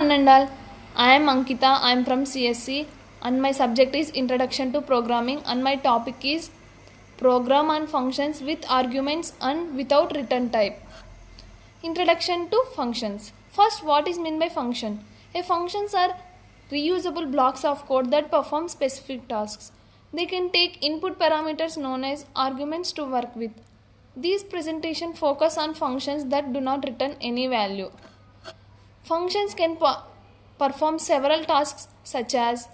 one and all. I am Ankitha. I am from CSC and my subject is Introduction to Programming and my topic is Program and Functions with Arguments and Without Return Type. Introduction to Functions. First, what is meant by function? Functions are reusable blocks of code that perform specific tasks. They can take input parameters known as arguments to work with. These presentations focus on functions that do not return any value. Functions can perform several tasks such as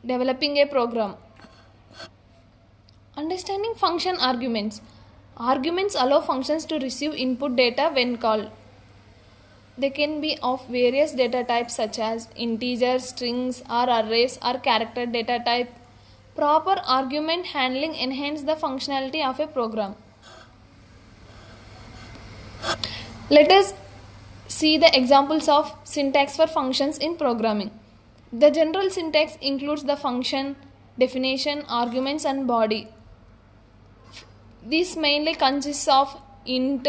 developing a program. Understanding function arguments. Arguments allow functions to receive input data when called. They can be of various data types such as integers, strings, or arrays or character data type. Proper argument handling enhances the functionality of a program. Let us see the examples of syntax for functions in programming. The general syntax includes the function, definition, arguments, and body. This mainly consists of int,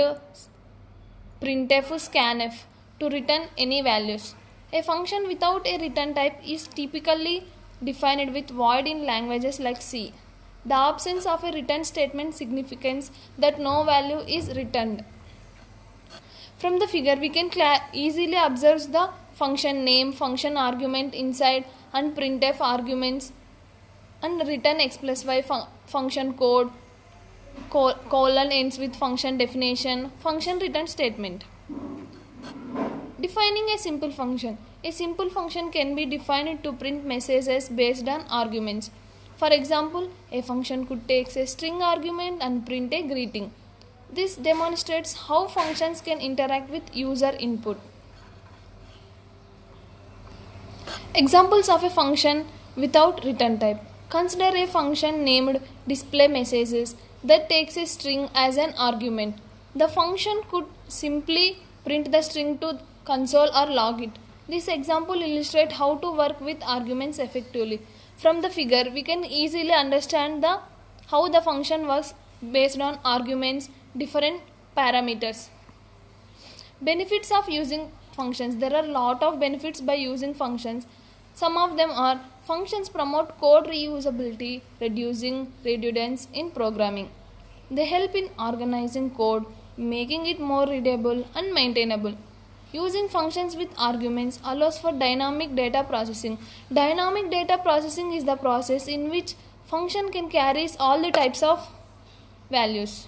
printf, scanf to return any values. A function without a return type is typically defined with void in languages like C. The absence of a return statement signifies that no value is returned. From the figure, we can easily observe the function name, function argument inside, and printf arguments, and return x plus y function code, colon ends with function definition, function return statement. Defining a simple function. A simple function can be defined to print messages based on arguments. For example, a function could take a string argument and print a greeting. This demonstrates how functions can interact with user input. Examples of a function without return type. Consider a function named display messages that takes a string as an argument. The function could simply print the string to console or log it. This example illustrates how to work with arguments effectively. From the figure, we can easily understand how the function works based on arguments, different parameters. Benefits of using functions. There are a lot of benefits by using functions. Some of them are: functions promote code reusability, reducing redundancy in programming. They help in organizing code, making it more readable and maintainable. Using functions with arguments allows for dynamic data processing. Dynamic data processing is the process in which function can carry all the types of values.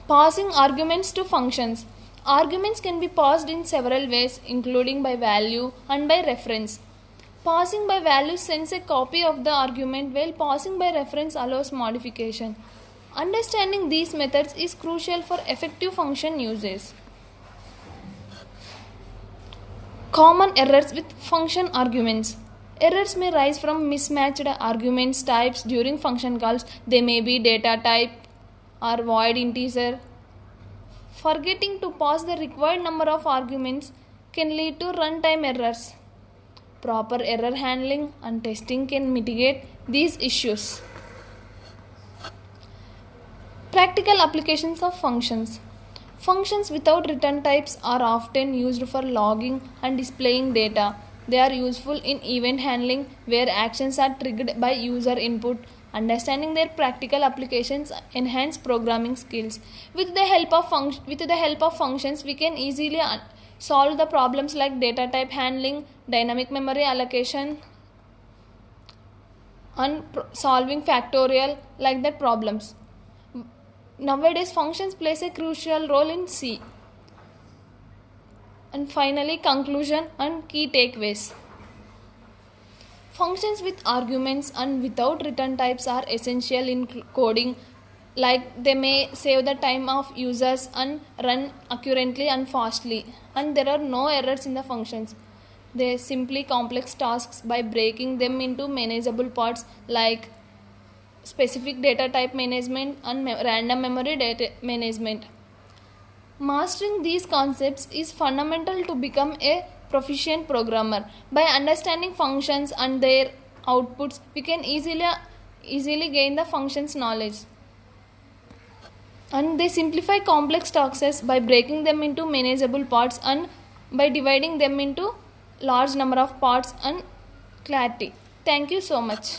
Passing arguments to functions. Arguments can be passed in several ways, including by value and by reference. Passing by value sends a copy of the argument, while passing by reference allows modification. Understanding these methods is crucial for effective function uses. Common errors with function arguments. Errors may rise from mismatched arguments types during function calls. They may be data type or void integer. Forgetting to pass the required number of arguments can lead to runtime errors. Proper error handling and testing can mitigate these issues. Practical applications of functions. Functions without return types are often used for logging and displaying data. They are useful in event handling where actions are triggered by user input. Understanding their practical applications enhance programming skills. With the help of functions, we can easily solve the problems like data type handling, dynamic memory allocation, and solving factorial like that problems. Nowadays, functions plays a crucial role in C. And finally, conclusion and key takeaways. Functions with arguments and without return types are essential in coding, like they may save the time of users and run accurately and fastly, and there are no errors in the functions. They simply complex tasks by breaking them into manageable parts like specific data type management and random memory data management. Mastering these concepts is fundamental to become a proficient programmer. By understanding functions and their outputs, we can easily gain the functions knowledge. And they simplify complex tasks by breaking them into manageable parts and by dividing them into large number of parts and clarity. Thank you so much.